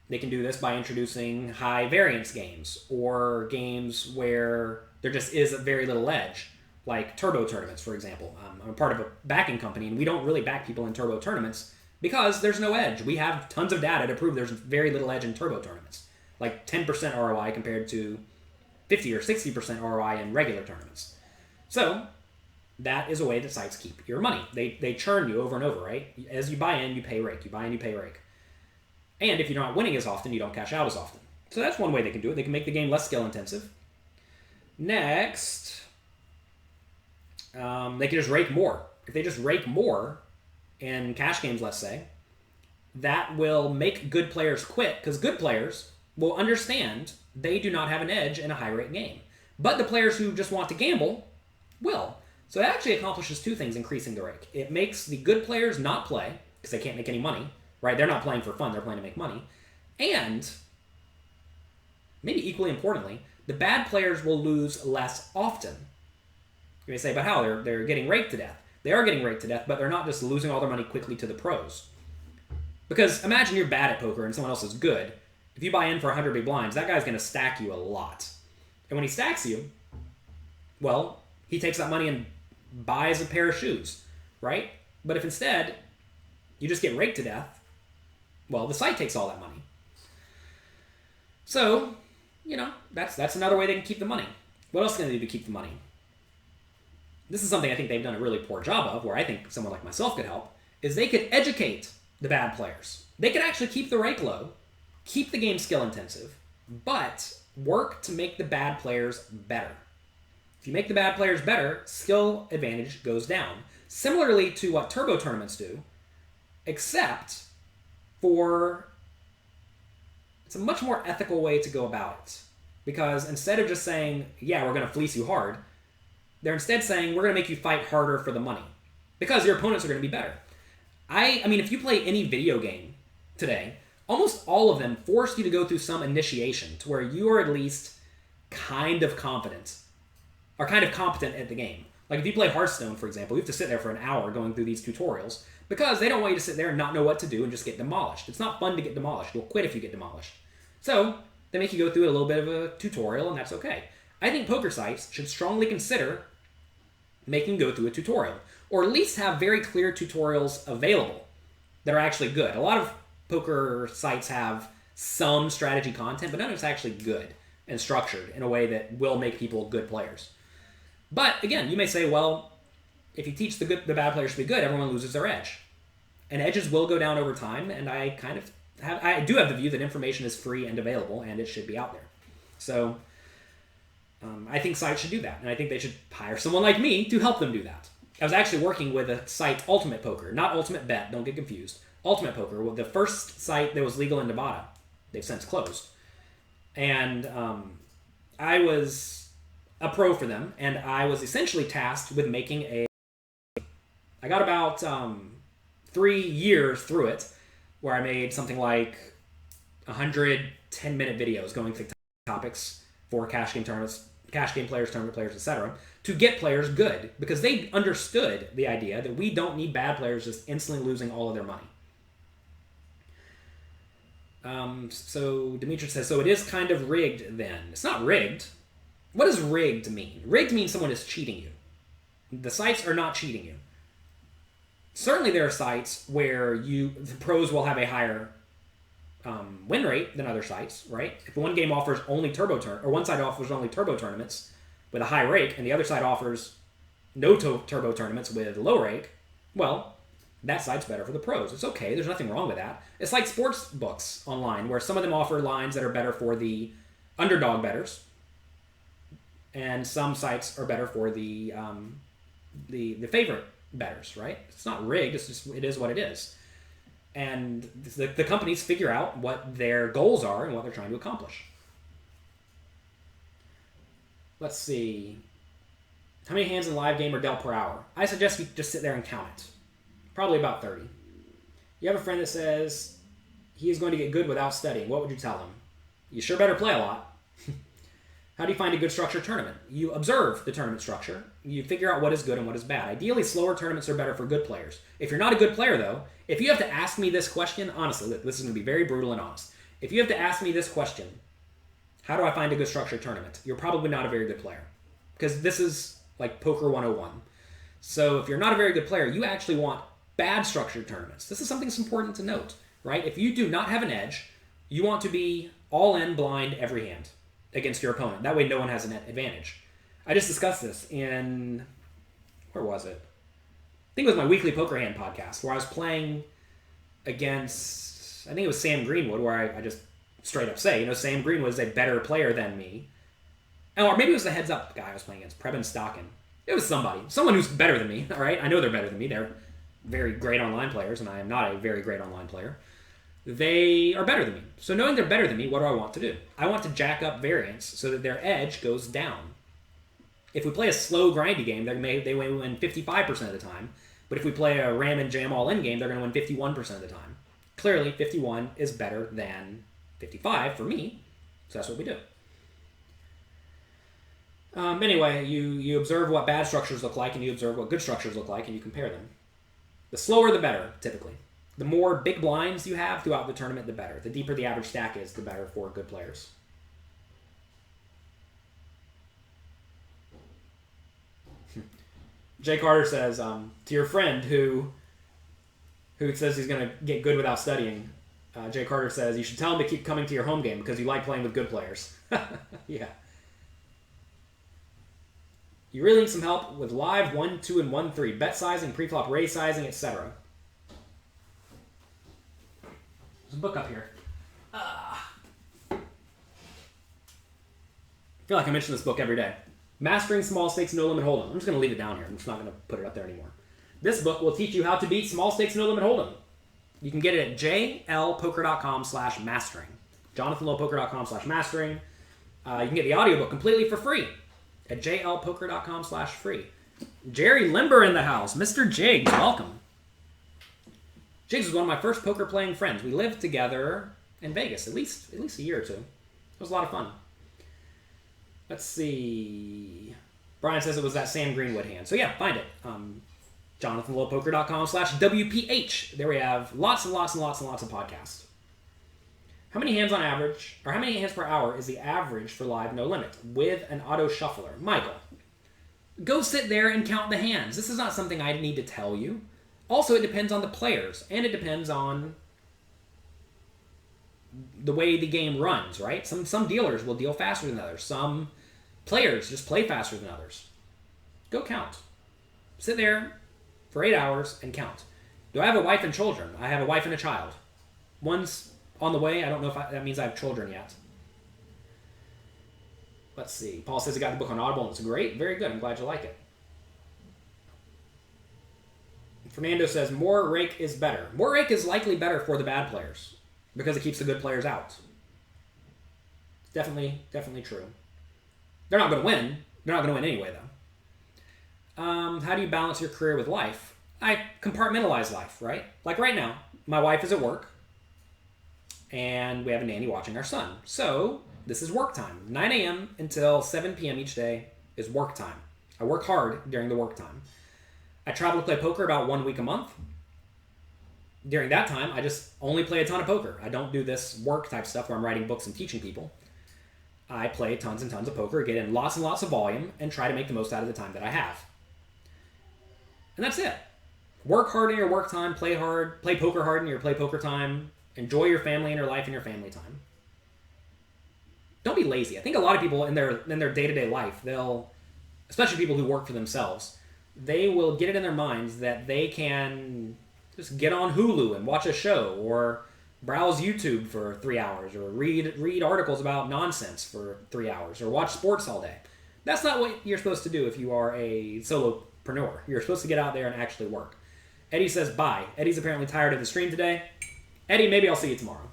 S1: They can do this by introducing high variance games or games where there just is very little edge, like turbo tournaments, for example. I'm a part of a backing company, and we don't really back people in turbo tournaments because there's no edge. We have tons of data to prove there's very little edge in turbo tournaments, like 10% ROI compared to 50 or 60% ROI in regular tournaments. So that is a way that sites keep your money. They churn you over and over, right? As you buy in, you pay rake. You buy in, you pay rake. And if you're not winning as often, you don't cash out as often. So that's one way they can do it. They can make the game less skill intensive. Next, they can just rake more. If they just rake more in cash games, let's say, that will make good players quit because good players will understand they do not have an edge in a high rake game. But the players who just want to gamble will. So it actually accomplishes two things increasing the rake. It makes the good players not play because they can't make any money, right? They're not playing for fun. They're playing to make money. And maybe equally importantly, the bad players will lose less often. You may say, but how? They're getting raked to death. They are getting raked to death, but they're not just losing all their money quickly to the pros. Because imagine you're bad at poker and someone else is good. If you buy in for 100 big blinds, that guy's going to stack you a lot. And when he stacks you, well, he takes that money and buys a pair of shoes, right? But if instead you just get raked to death, well, the site takes all that money. So, that's another way they can keep the money. What else can they do to keep the money? This is something I think they've done a really poor job of, where I think someone like myself could help, is they could educate the bad players. They could actually keep the rake low, keep the game skill intensive, but work to make the bad players better. If you make the bad players better, skill advantage goes down. similarly to what turbo tournaments do, except for it's a much more ethical way to go about it. Because instead of just saying, yeah, we're going to fleece you hard, they're instead saying, we're going to make you fight harder for the money. Because your opponents are going to be better. I mean, if you play any video game today, almost all of them force you to go through some initiation to where you are at least kind of competent, or kind of competent at the game. Like if you play Hearthstone, for example, you have to sit there for an hour going through these tutorials because they don't want you to sit there and not know what to do and just get demolished. It's not fun to get demolished. You'll quit if you get demolished. So they make you go through a little bit of a tutorial, and that's okay. I think poker sites should strongly consider making you go through a tutorial, or at least have very clear tutorials available that are actually good. A lot of poker sites have some strategy content, but none of it's actually good and structured in a way that will make people good players. But again, you may say, well, if you teach the bad players to be good, everyone loses their edge. And edges will go down over time, and I do have the view that information is free and available, and it should be out there. So I think sites should do that, and I think they should hire someone like me to help them do that. I was actually working with a site, Ultimate Poker, not Ultimate Bet, don't get confused. Ultimate Poker, the first site that was legal in Nevada. They've since closed. And I was a pro for them, and I was essentially tasked with making I got about 3 years through it, where I made something like 100 10-minute videos going through topics for cash game tournaments, cash game players, tournament players, etc., to get players good, because they understood the idea that we don't need bad players just instantly losing all of their money. So Demetrius says, so it is kind of rigged then. It's not rigged. What does rigged mean? Rigged means someone is cheating you. The sites are not cheating you. Certainly there are sites where the pros will have a higher win rate than other sites, right? If one game offers only one side offers only turbo tournaments with a high rake, and the other side offers no turbo tournaments with low rake, well, that site's better for the pros. It's okay. There's nothing wrong with that. It's like sports books online, where some of them offer lines that are better for the underdog bettors, and some sites are better for the favorite bettors, right? It's not rigged. It's just, it is what it is. And the companies figure out what their goals are and what they're trying to accomplish. Let's see. How many hands in live game are dealt per hour? I suggest you just sit there and count it. Probably about 30. You have a friend that says he is going to get good without studying. What would you tell him? You sure better play a lot. How do you find a good structured tournament? You observe the tournament structure. You figure out what is good and what is bad. Ideally, slower tournaments are better for good players. If you're not a good player, though, if you have to ask me this question, honestly, this is going to be very brutal and honest. If you have to ask me this question, how do I find a good structured tournament? You're probably not a very good player. Because this is like Poker 101. So if you're not a very good player, you actually want bad structured tournaments. This is something that's important to note, right? If you do not have an edge, you want to be all in blind every hand against your opponent. That way no one has an advantage. I just discussed this in, where was it? I think it was my weekly Poker Hand podcast, where I was playing against, I think it was Sam Greenwood, where I just straight up say, Sam Greenwood is a better player than me. Or maybe it was the Heads Up guy I was playing against, Preben Stocken. It was someone who's better than me, all right? I know they're better than me. They're very great online players, and I am not a very great online player. They are better than me. So knowing they're better than me, what do I want to do? I want to jack up variance so that their edge goes down. If we play a slow, grindy game, they may win 55% of the time. But if we play a ram and jam all-in game, they're going to win 51% of the time. Clearly, 51 is better than 55 for me, so that's what we do. Anyway, you observe what bad structures look like, and you observe what good structures look like, and you compare them. The slower, the better, typically. The more big blinds you have throughout the tournament, the better. The deeper the average stack is, the better for good players. Jay Carter says, to your friend who says he's going to get good without studying, Jay Carter says, you should tell him to keep coming to your home game because you like playing with good players. Yeah. You really need some help with live 1, 2, and 1, 3, bet sizing, preflop raise sizing, etc. There's a book up here. I feel like I mention this book every day. Mastering Small Stakes No Limit Hold'em. I'm just going to leave it down here. I'm just not going to put it up there anymore. This book will teach you how to beat small stakes no limit hold'em. You can get it at jlpoker.com/mastering. JonathanLowePoker.com/mastering. You can get the audiobook completely for free at jlpoker.com/free. Jerry Limber in the house. Mr. Jiggs, welcome. Jiggs was one of my first poker playing friends. We lived together in Vegas at least a year or two. It was a lot of fun. Let's see. Brian says it was that Sam Greenwood hand. So yeah, find it. JonathanLowePoker.com/WPH. There we have lots and lots and lots and lots of podcasts. How many hands on average, or how many hands per hour is the average for Live No Limit with an auto shuffler? Michael, go sit there and count the hands. This is not something I need to tell you. Also, it depends on the players, and it depends on the way the game runs, right? Some dealers will deal faster than others. Some players just play faster than others. Go count. Sit there for 8 hours and count. Do I have a wife and children? I have a wife and a child. One's on the way. I don't know if that means I have children yet. Let's see. Paul says he got the book on Audible and it's great. Very good. I'm glad you like it. Fernando says more rake is better. More rake is likely better for the bad players because it keeps the good players out. Definitely true. They're not going to win. They're not going to win anyway, though. How do you balance your career with life? I compartmentalize life, right? Like right now, my wife is at work, and we have a nanny watching our son. So this is work time. 9 a.m. until 7 p.m. each day is work time. I work hard during the work time. I travel to play poker about 1 week a month. During that time, I just only play a ton of poker. I don't do this work type stuff where I'm writing books and teaching people. I play tons and tons of poker, get in lots and lots of volume, and try to make the most out of the time that I have. And that's it. Work hard in your work time, play poker hard in your play poker time, enjoy your family and your life in your family time. Don't be lazy. I think a lot of people in their day-to-day life, especially people who work for themselves, they will get it in their minds that they can just get on Hulu and watch a show or browse YouTube for 3 hours or read articles about nonsense for 3 hours or watch sports all day. That's not what you're supposed to do if you are a solopreneur. You're supposed to get out there and actually work. Eddie says bye. Eddie's apparently tired of the stream today. Eddie, maybe I'll see you tomorrow.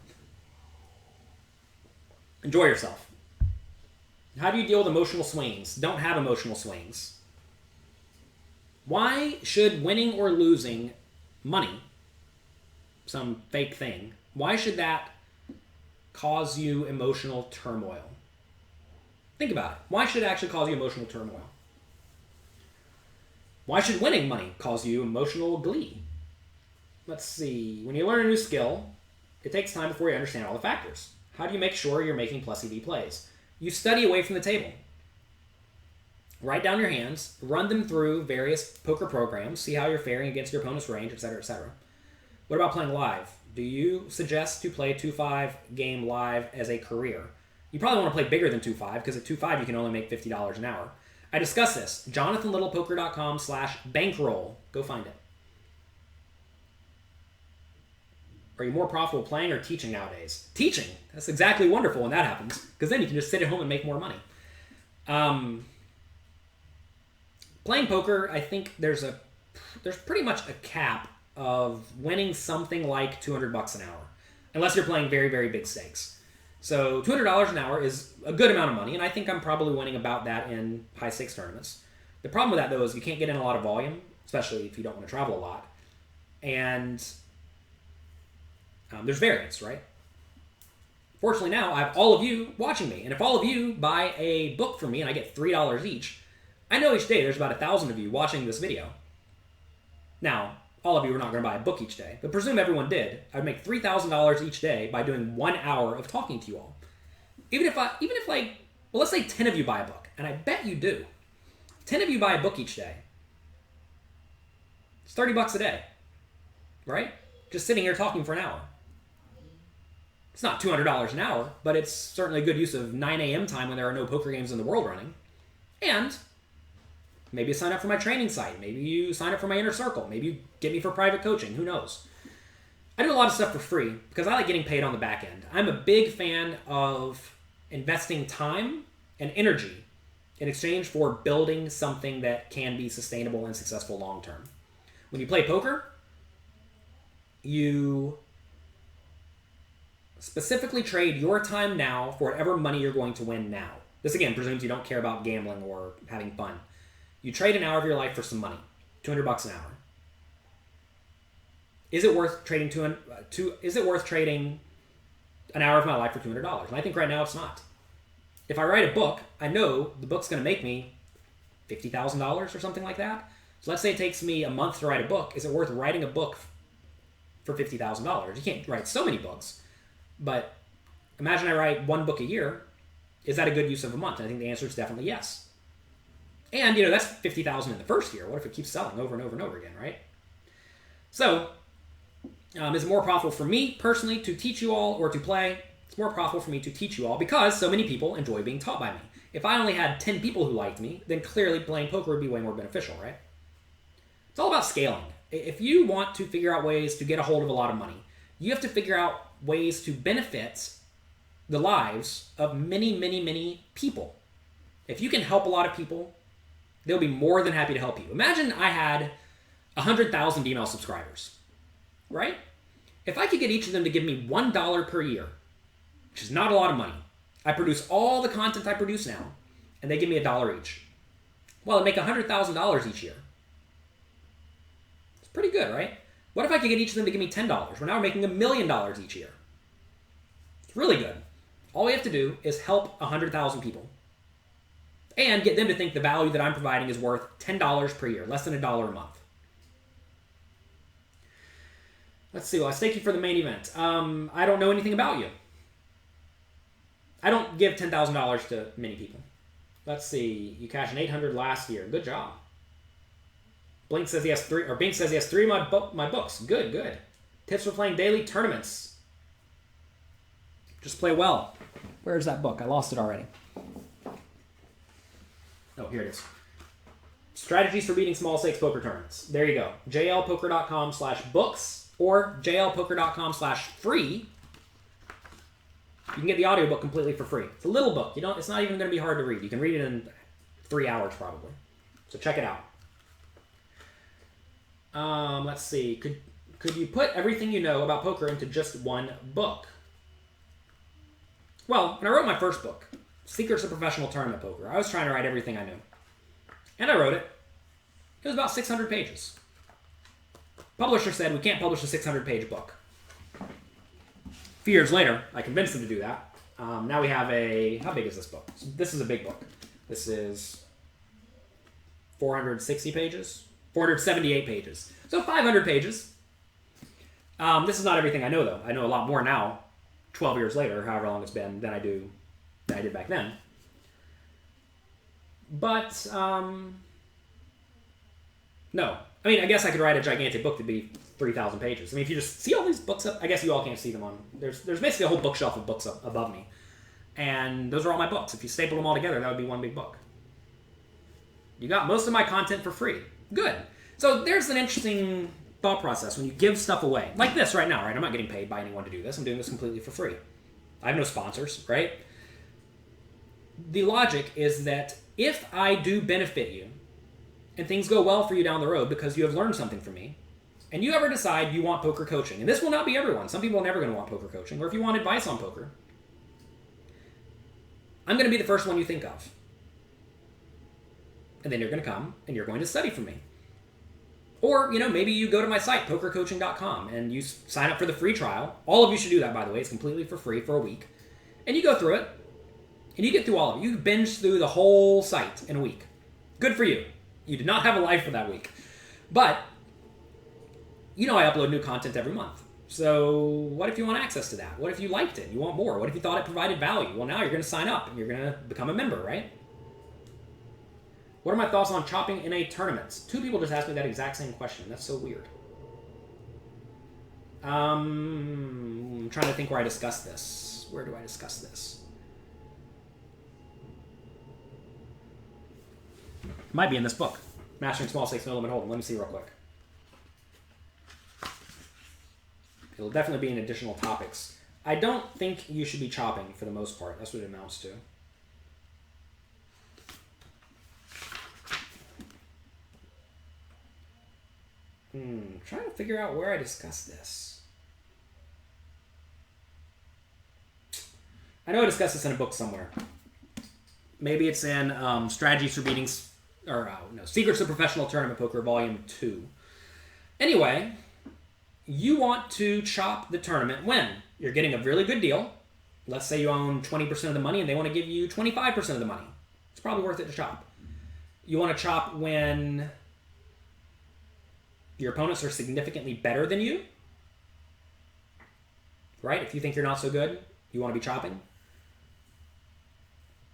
S1: Enjoy yourself. How do you deal with emotional swings? Don't have emotional swings. Why should winning or losing money, some fake thing, why should that cause you emotional turmoil? Think about it. Why should it actually cause you emotional turmoil? Why should winning money cause you emotional glee? Let's see. When you learn a new skill, it takes time before you understand all the factors. How do you make sure you're making plus EV plays? You study away from the table. Write down your hands, run them through various poker programs, see how you're faring against your opponent's range, etc., etc. What about playing live? Do you suggest to play 2-5 game live as a career? You probably want to play bigger than 2-5 because at 2-5 you can only make $50 an hour. I discuss this. JonathanLittlePoker.com/bankroll. Go find it. Are you more profitable playing or teaching nowadays? Teaching. That's exactly wonderful when that happens because then you can just sit at home and make more money. Playing poker, I think there's pretty much a cap of winning something like $200 an hour, unless you're playing very, very big stakes. So $200 an hour is a good amount of money, and I think I'm probably winning about that in high stakes tournaments. The problem with that, though, is you can't get in a lot of volume, especially if you don't want to travel a lot. And there's variance, right? Fortunately now, I have all of you watching me, and if all of you buy a book from me and I get $3 each, I know each day there's about 1,000 of you watching this video. Now, all of you are not going to buy a book each day, but presume everyone did. I would make $3,000 each day by doing 1 hour of talking to you all. Even if let's say 10 of you buy a book, and I bet you do. 10 of you buy a book each day. It's $30 a day, right? Just sitting here talking for an hour. It's not $200 an hour, but it's certainly a good use of 9 a.m. time when there are no poker games in the world running. And maybe you sign up for my training site. Maybe you sign up for my inner circle. Maybe you get me for private coaching. Who knows? I do a lot of stuff for free because I like getting paid on the back end. I'm a big fan of investing time and energy in exchange for building something that can be sustainable and successful long term. When you play poker, you specifically trade your time now for whatever money you're going to win now. This, again, presumes you don't care about gambling or having fun. You trade an hour of your life for some money, $200 an hour. Is it worth trading is it worth trading an hour of my life for $200? And I think right now it's not. If I write a book, I know the book's going to make me $50,000 or something like that. So let's say it takes me a month to write a book. Is it worth writing a book for $50,000? You can't write so many books. But imagine I write one book a year. Is that a good use of a month? And I think the answer is definitely yes. And, that's $50,000 in the first year. What if it keeps selling over and over and over again, right? So, is it more profitable for me personally to teach you all or to play? It's more profitable for me to teach you all because so many people enjoy being taught by me. If I only had 10 people who liked me, then clearly playing poker would be way more beneficial, right? It's all about scaling. If you want to figure out ways to get a hold of a lot of money, you have to figure out ways to benefit the lives of many, many, many people. If you can help a lot of people, they'll be more than happy to help you. Imagine I had 100,000 email subscribers, right? If I could get each of them to give me $1 per year, which is not a lot of money, I produce all the content I produce now, and they give me $1 each. Well, I'd make $100,000 each year. It's pretty good, right? What if I could get each of them to give me $10? Well, now we're making $1 million each year. It's really good. All we have to do is help 100,000 people and get them to think the value that I'm providing is worth $10 per year, less than $1 a month. Let's see. Well, I stake you for the main event. I don't know anything about you. I don't give $10,000 to many people. Let's see. You cashed an 800 last year. Good job. Blink says he has three, or Bink says he has 3 of my books. Good, good. Tips for playing daily tournaments. Just play well. Where's that book? I lost it already. Oh, here it is. Strategies for beating small stakes poker tournaments. There you go. jlpoker.com/books or jlpoker.com/free. You can get the audiobook completely for free. It's a little book. It's not even going to be hard to read. You can read it in 3 hours probably. So check it out. Let's see. Could you put everything you know about poker into just one book? Well, when I wrote my first book, Secrets of Professional Tournament Poker, I was trying to write everything I knew. And I wrote it. It was about 600 pages. Publisher said we can't publish a 600-page book. A few years later, I convinced them to do that. Now we have how big is this book? This is a big book. This is 460 pages? 478 pages. So 500 pages. This is not everything I know, though. I know a lot more now, 12 years later, however long it's been, than I did back then. But, no. I mean, I guess I could write a gigantic book to be 3,000 pages. I mean, if you just see all these books up, I guess you all can't see them on, there's basically a whole bookshelf of books up above me. And those are all my books. If you staple them all together, that would be one big book. You got most of my content for free. Good. So there's an interesting thought process when you give stuff away. Like this right now, right? I'm not getting paid by anyone to do this. I'm doing this completely for free. I have no sponsors, right? The logic is that if I do benefit you, and things go well for you down the road because you have learned something from me, and you ever decide you want poker coaching, and this will not be everyone. Some people are never going to want poker coaching, or if you want advice on poker, I'm going to be the first one you think of. And then you're going to come, and you're going to study from me. Or, maybe you go to my site, pokercoaching.com, and you sign up for the free trial. All of you should do that, by the way. It's completely for free for a week. And you go through it, and you get through all of it. You binge through the whole site in a week. Good for you. You did not have a life for that week. But, I upload new content every month. So what if you want access to that? What if you liked it? You want more? What if you thought it provided value? Well, now you're going to sign up, and you're going to become a member, right? What are my thoughts on chopping in a tournament? 2 people just asked me that exact same question. That's so weird. I'm trying to think where I discussed this. Where do I discuss this? It might be in this book. Mastering Small Stakes No Limit Hold'em. Let me see real quick. It'll definitely be in additional topics. I don't think you should be chopping for the most part. That's what it amounts to. trying to figure out where I discussed this. I know I discussed this in a book somewhere. Maybe it's in Strategies for Beating... Secrets of Professional Tournament Poker, Volume 2. Anyway, you want to chop the tournament when you're getting a really good deal. Let's say you own 20% of the money and they want to give you 25% of the money. It's probably worth it to chop. You want to chop when your opponents are significantly better than you. Right? If you think you're not so good, you want to be chopping.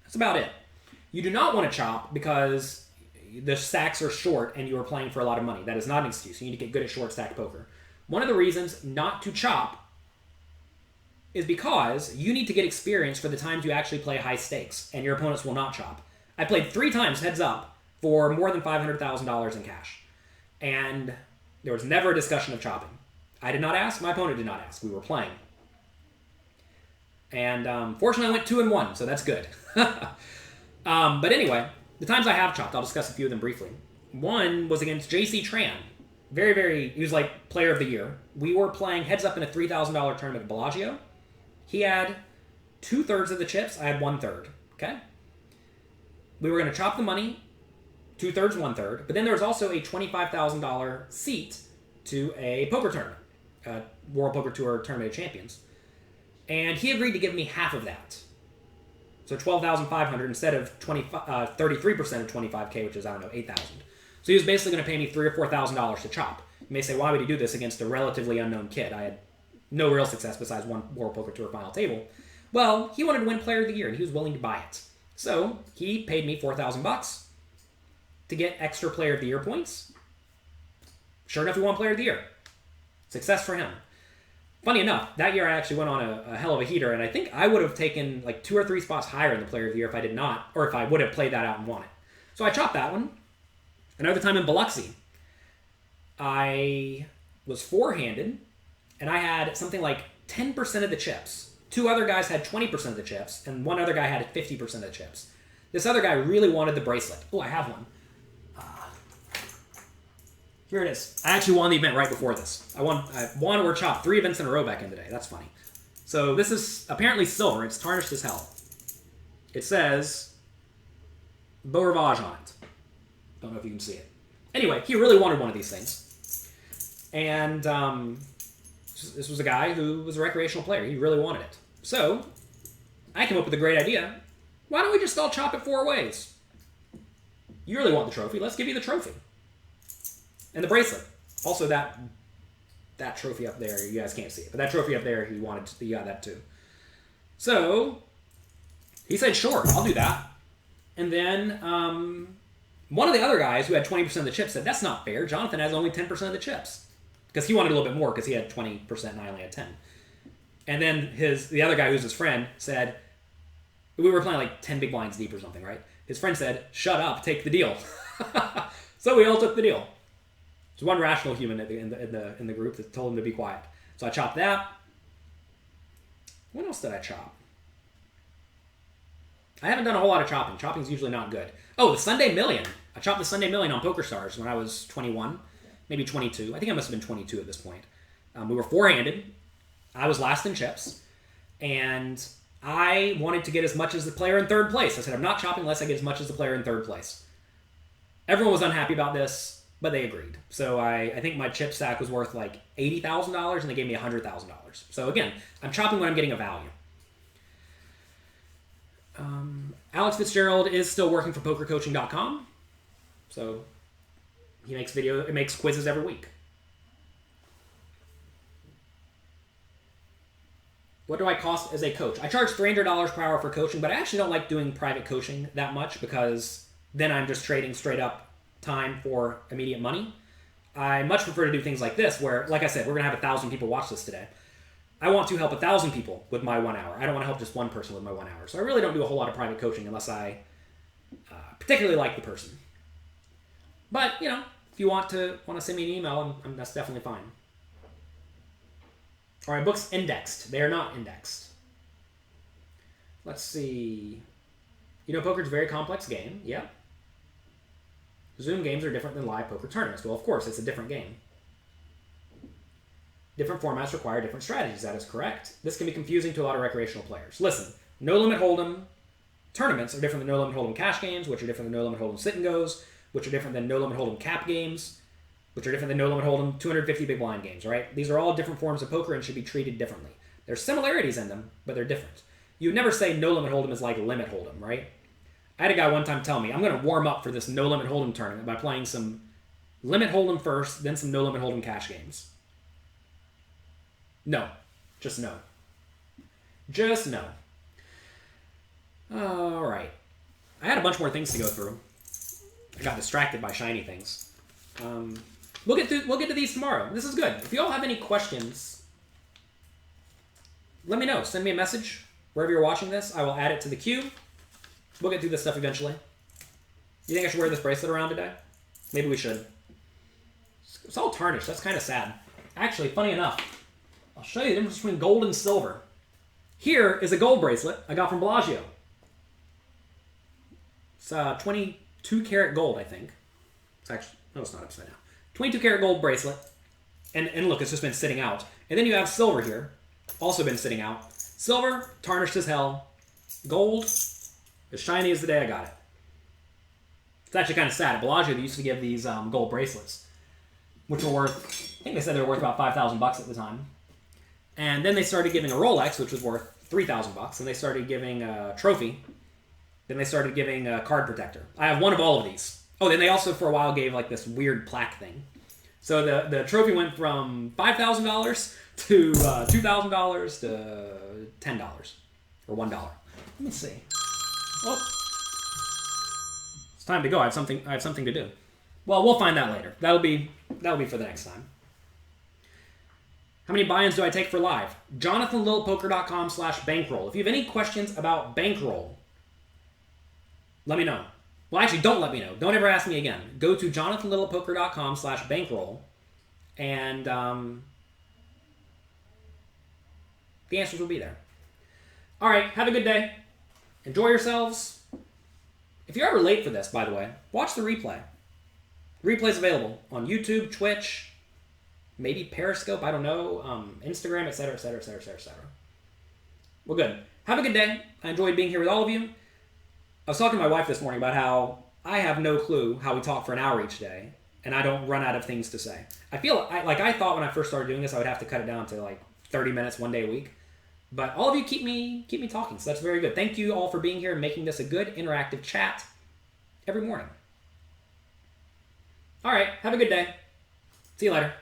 S1: That's about it. You do not want to chop because the stacks are short and you are playing for a lot of money. That is not an excuse. You need to get good at short stack poker. One of the reasons not to chop is because you need to get experience for the times you actually play high stakes, and your opponents will not chop. I played 3 times heads up for more than $500,000 in cash, and there was never a discussion of chopping. I did not ask. My opponent did not ask. We were playing. And fortunately, I went 2-1, so that's good. But anyway, the times I have chopped, I'll discuss a few of them briefly. One was against J.C. Tran. He was like player of the year. We were playing heads up in a $3,000 tournament at Bellagio. He had 2/3 of the chips. I had 1/3. Okay? We were going to chop the money, 2/3, 1/3. But then there was also a $25,000 seat to a poker tournament, World Poker Tour Tournament of Champions. And he agreed to give me half of that. So $12,500 instead of 33% of 25K, which is, I don't know, $8,000. So he was basically going to pay me $3,000 or $4,000 to chop. You may say, why would he do this against a relatively unknown kid? I had no real success besides one World Poker Tour final table. Well, he wanted to win Player of the Year, and he was willing to buy it. So he paid me $4,000 to get extra Player of the Year points. Sure enough, he won Player of the Year. Success for him. Funny enough, that year I actually went on a hell of a heater, and I think I would have taken like 2 or 3 spots higher in the Player of the Year if I did not, or if I would have played that out and won it. So I chopped that one. Another time in Biloxi, I was 4-handed, and I had something like 10% of the chips. 2 other guys had 20% of the chips, and 1 other guy had 50% of the chips. This other guy really wanted the bracelet. Oh, I have one. Here it is. I actually won the event right before this. I won or chopped 3 events in a row back in the day. That's funny. So this is apparently silver. It's tarnished as hell. It says Beau Rivage on it. Don't know if you can see it. Anyway, he really wanted one of these things. And this was a guy who was a recreational player. He really wanted it. So I came up with a great idea. Why don't we just all chop it 4 ways? You really want the trophy. Let's give you the trophy. And the bracelet. Also, that trophy up there, you guys can't see it, but that trophy up there, he got that too. So, he said, sure, I'll do that. And then, one of the other guys who had 20% of the chips said, that's not fair. Jonathan has only 10% of the chips. Because he wanted a little bit more because he had 20% and I only had 10. And then the other guy who's his friend said, we were playing like 10 big blinds deep or something, right? His friend said, shut up, take the deal. So we all took the deal. There's one rational human in the group that told him to be quiet. So I chopped that. What else did I chop? I haven't done a whole lot of chopping. Chopping's usually not good. Oh, the Sunday Million. I chopped the Sunday Million on PokerStars when I was 21, maybe 22. I think I must have been 22 at this point. We were 4-handed. I was last in chips. And I wanted to get as much as the player in 3rd place. I said, I'm not chopping unless I get as much as the player in 3rd place. Everyone was unhappy about this. But they agreed. So I think my chip stack was worth like $80,000 and they gave me $100,000. So again, I'm chopping when I'm getting a value. Alex Fitzgerald is still working for PokerCoaching.com. So he makes quizzes every week. What do I cost as a coach? I charge $300 per hour for coaching, but I actually don't like doing private coaching that much because then I'm just trading straight up time for immediate money. I much prefer to do things like this where, like I said, we're going to have 1,000 people watch this today. I want to help 1,000 people with my 1 hour. I don't want to help just one person with my 1 hour. So I really don't do a whole lot of private coaching unless I particularly like the person. But, if you want to send me an email, that's definitely fine. All right, books indexed. They are not indexed. Let's see. Poker's a very complex game. Yeah. Zoom games are different than live poker tournaments. Well, of course, it's a different game. Different formats require different strategies. That is correct. This can be confusing to a lot of recreational players. Listen, no limit hold'em tournaments are different than no limit hold'em cash games, which are different than no limit hold'em sit and goes, which are different than no limit hold'em cap games, which are different than no limit hold'em 250 big blind games. Right? These are all different forms of poker and should be treated differently. There's similarities in them, but they're different. You'd never say no limit hold'em is like limit hold'em, right? I had a guy one time tell me, I'm going to warm up for this no limit hold'em tournament by playing some limit hold'em first, then some no limit hold'em cash games. No. Just no. Just no. Alright. I had a bunch more things to go through. I got distracted by shiny things. We'll get to these tomorrow. This is good. If you all have any questions, let me know. Send me a message wherever you're watching this. I will add it to the queue. We'll get through this stuff eventually. You think I should wear this bracelet around today? Maybe we should. It's all tarnished. That's kind of sad. Actually, funny enough, I'll show you the difference between gold and silver. Here is a gold bracelet I got from Bellagio. It's 22 karat gold, I think. It's actually, no, it's not upside down. 22 karat gold bracelet. And look, it's just been sitting out. And then you have silver here, also been sitting out. Silver, tarnished as hell. Gold, as shiny as the day I got it. It's actually kind of sad. At Bellagio, they used to give these gold bracelets, which were worth, I think they said they were worth about $5,000 at the time. And then they started giving a Rolex, which was worth $3,000, and they started giving a trophy. Then they started giving a card protector. I have one of all of these. Oh, then they also for a while gave like this weird plaque thing. So the trophy went from $5,000 to $2,000 to $10 or $1. Let me see. Oh, it's time to go. I have something to do. Well, we'll find that later. That'll be for the next time. How many buy-ins do I take for live? JonathanLittlePoker.com/bankroll. If you have any questions about bankroll, let me know. Well, actually, don't let me know. Don't ever ask me again. Go to JonathanLittlePoker.com/bankroll, and the answers will be there. All right, have a good day. Enjoy yourselves. If you're ever late for this, by the way, watch the replay. Replay's available on YouTube, Twitch, maybe Periscope, I don't know, Instagram, etc., etc., etc., etc. Well, good. Have a good day. I enjoyed being here with all of you. I was talking to my wife this morning about how I have no clue how we talk for an hour each day, and I don't run out of things to say. I thought when I first started doing this, I would have to cut it down to like 30 minutes one day a week. But all of you keep me talking, so that's very good. Thank you all for being here and making this a good interactive chat every morning. All right, have a good day. See you later.